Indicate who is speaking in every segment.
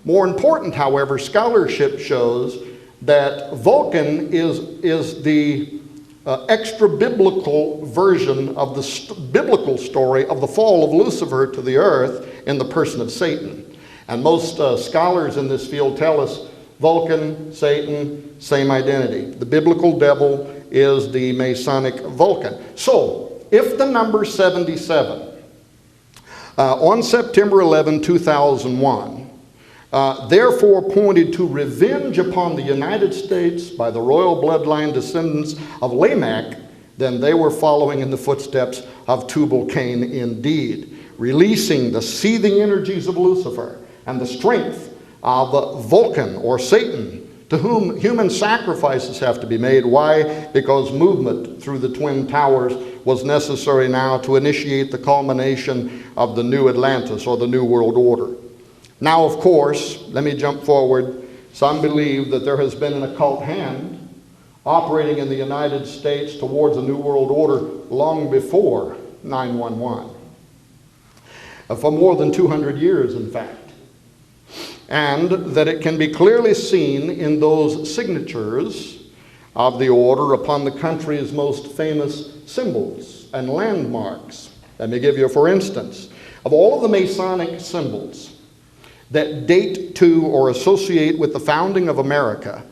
Speaker 1: More important, however, scholarship shows that Vulcan is the extra-biblical version of the biblical story of the fall of Lucifer to the earth in the person of Satan. And most scholars in this field tell us Vulcan, Satan, same identity. The biblical devil is the Masonic Vulcan. So, if the number 77, on September 11, 2001, therefore pointed to revenge upon the United States by the royal bloodline descendants of Lamech, then they were following in the footsteps of Tubal-Cain indeed, releasing the seething energies of Lucifer and the strength of Vulcan or Satan, to whom human sacrifices have to be made. Why? Because movement through the Twin Towers was necessary now to initiate the culmination of the new Atlantis or the New World Order. Now, of course, let me jump forward. Some believe that there has been an occult hand operating in the United States towards a New World Order long before 9/11. For more than 200 years, in fact. And that it can be clearly seen in those signatures of the order upon the country's most famous symbols and landmarks. Let me give you, for instance, of all of the Masonic symbols that date to or associate with the founding of America,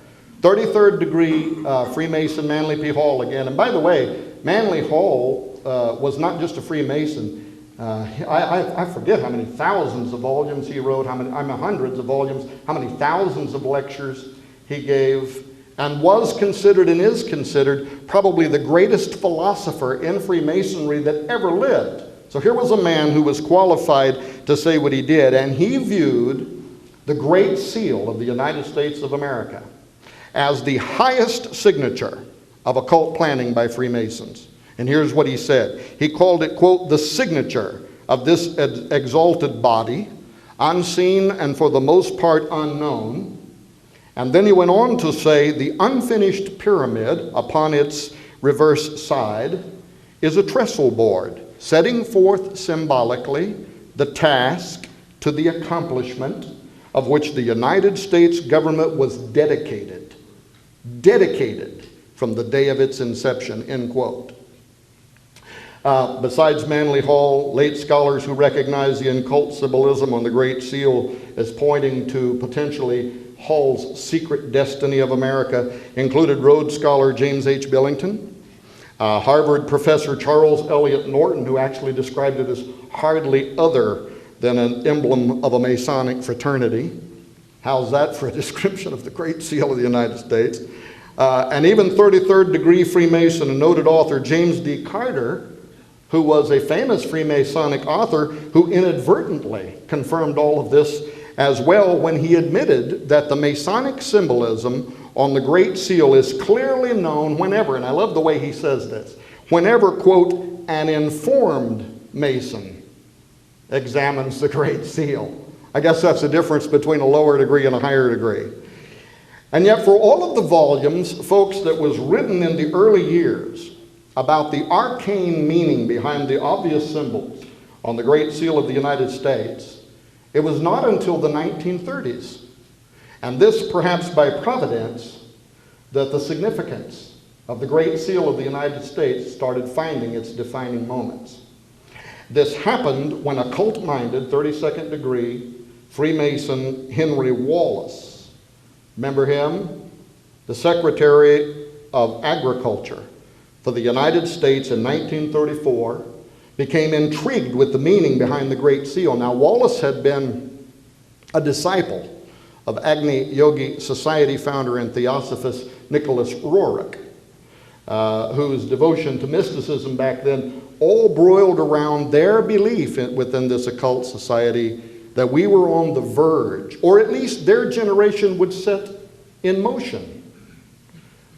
Speaker 1: 33rd degree Freemason Manly P. Hall again. And by the way, Manly Hall was not just a Freemason. I forget how many thousands of volumes he wrote, hundreds of volumes, how many thousands of lectures he gave, and was considered and is considered probably the greatest philosopher in Freemasonry that ever lived. So here was a man who was qualified to say what he did, and he viewed the Great Seal of the United States of America as the highest signature of occult planning by Freemasons. And here's what he said. He called it, quote, the signature of this exalted body, unseen and for the most part unknown. And then he went on to say the unfinished pyramid upon its reverse side is a trestle board, setting forth symbolically the task to the accomplishment of which the United States government was dedicated from the day of its inception, end quote. Besides Manly Hall, late scholars who recognize the occult symbolism on the Great Seal as pointing to potentially Hall's secret destiny of America included Rhodes scholar James H. Billington, Harvard professor Charles Eliot Norton, who actually described it as hardly other than an emblem of a Masonic fraternity. How's that for a description of the Great Seal of the United States? And even 33rd degree Freemason and noted author James D. Carter, who was a famous Freemasonic author who inadvertently confirmed all of this as well when he admitted that the Masonic symbolism on the Great Seal is clearly known whenever, and I love the way he says this, whenever, quote, an informed Mason examines the Great Seal. I guess that's the difference between a lower degree and a higher degree. And yet for all of the volumes, folks, that was written in the early years about the arcane meaning behind the obvious symbols on the Great Seal of the United States, it was not until the 1930s, and this perhaps by providence, that the significance of the Great Seal of the United States started finding its defining moments. This happened when occult-minded 32nd degree Freemason Henry Wallace, remember him? The Secretary of Agriculture for the United States in 1934, became intrigued with the meaning behind the Great Seal. Now, Wallace had been a disciple of Agni Yogi Society founder and theosophist Nicholas Roerich, whose devotion to mysticism back then all broiled around their belief within this occult society that we were on the verge, or at least their generation would set in motion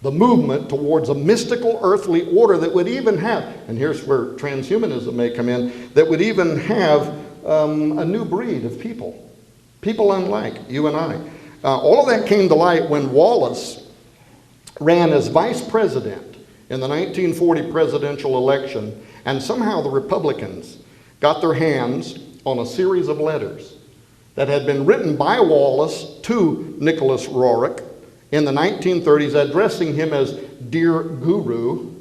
Speaker 1: the movement towards a mystical earthly order that would even have, and here's where transhumanism may come in, that would even have a new breed of people unlike you and I. All of that came to light when Wallace ran as vice president in the 1940 presidential election, and somehow the Republicans got their hands on a series of letters that had been written by Wallace to Nicholas Roerich in the 1930s, addressing him as Dear Guru,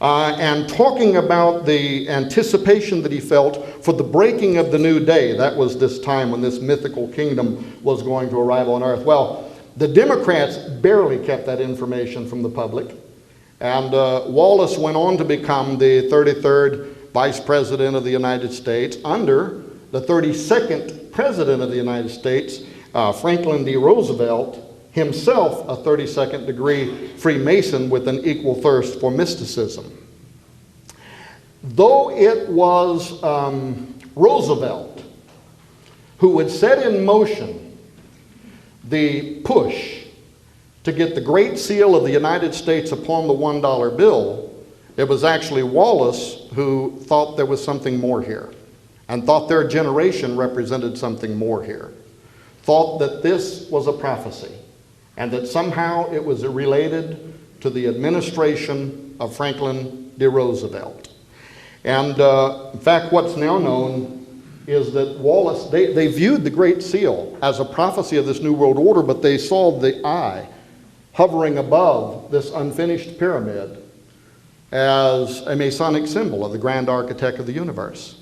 Speaker 1: and talking about the anticipation that he felt for the breaking of the new day. That was this time when this mythical kingdom was going to arrive on earth. Well, the Democrats barely kept that information from the public, and Wallace went on to become the 33rd Vice President of the United States under the 32nd President of the United States, Franklin D. Roosevelt, himself a 32nd degree Freemason with an equal thirst for mysticism. Though it was Roosevelt who had set in motion the push to get the Great Seal of the United States upon the $1 bill, it was actually Wallace who thought there was something more here, and thought their generation represented something more here, thought that this was a prophecy, and that somehow it was related to the administration of Franklin D. Roosevelt. And in fact, what's now known is that Wallace, they viewed the Great Seal as a prophecy of this New World Order, but they saw the eye hovering above this unfinished pyramid as a Masonic symbol of the grand architect of the universe.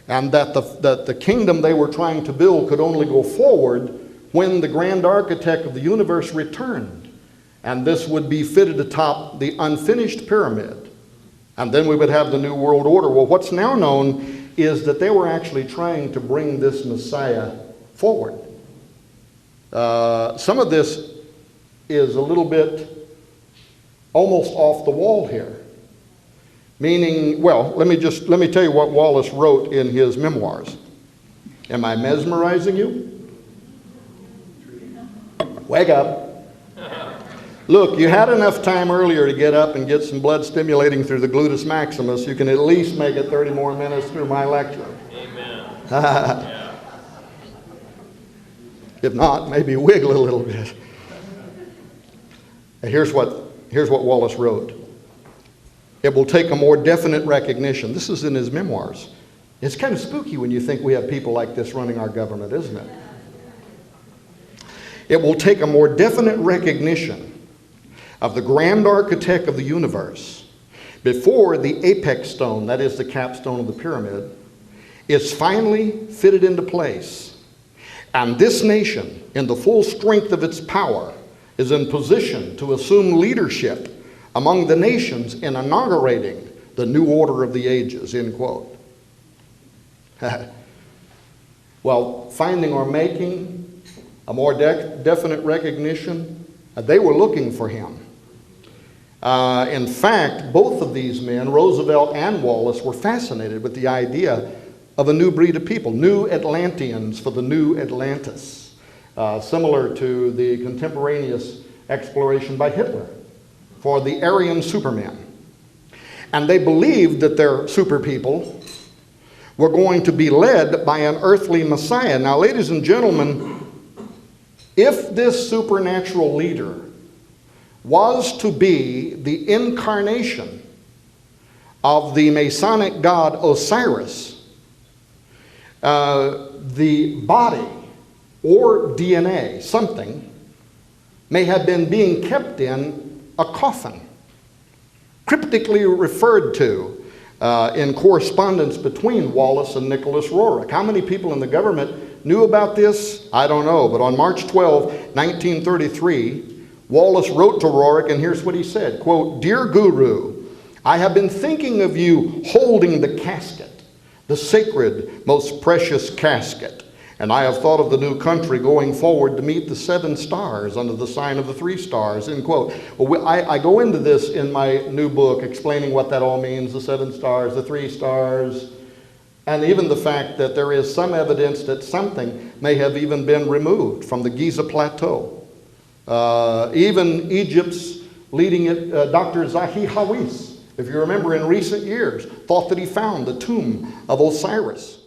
Speaker 1: And that the kingdom they were trying to build could only go forward when the grand architect of the universe returned. And this would be fitted atop the unfinished pyramid. And then we would have the New World Order. Well, what's now known is that they were actually trying to bring this Messiah forward. Some of this is a little bit almost off the wall here. Meaning, well, let me tell you what Wallace wrote in his memoirs. Am I mesmerizing you? Wake up. Look, you had enough time earlier to get up and get some blood stimulating through the gluteus maximus. You can at least make it 30 more minutes through my lecture.
Speaker 2: Amen. Yeah.
Speaker 1: If not, maybe wiggle a little bit. Here's what Wallace wrote. It will take a more definite recognition. This is in his memoirs. It's kind of spooky when you think we have people like this running our government, isn't it? It will take a more definite recognition of the grand architect of the universe before the apex stone, that is the capstone of the pyramid, is finally fitted into place. And this nation, in the full strength of its power, is in position to assume leadership among the nations in inaugurating the new order of the ages, end quote. Well, finding or making a more definite recognition, they were looking for him. In fact, both of these men, Roosevelt and Wallace, were fascinated with the idea of a new breed of people, new Atlanteans for the new Atlantis, similar to the contemporaneous exploration by Hitler for the Aryan Superman. And they believed that their super people were going to be led by an earthly Messiah. Now, ladies and gentlemen, if this supernatural leader was to be the incarnation of the Masonic god Osiris, the body or DNA, something, may have been being kept in a coffin, cryptically referred to in correspondence between Wallace and Nicholas Roerich. How many people in the government knew about this? I don't know, but on March 12, 1933, Wallace wrote to Roerich, and here's what he said, quote, "Dear Guru, I have been thinking of you holding the casket, the sacred, most precious casket, and I have thought of the new country going forward to meet the 7 stars under the sign of the 3 stars, end quote." Well, I go into this in my new book explaining what that all means, the 7 stars, the 3 stars, and even the fact that there is some evidence that something may have even been removed from the Giza Plateau. Even Egypt's leading Dr. Zahi Hawass, if you remember in recent years, thought that he found the tomb of Osiris.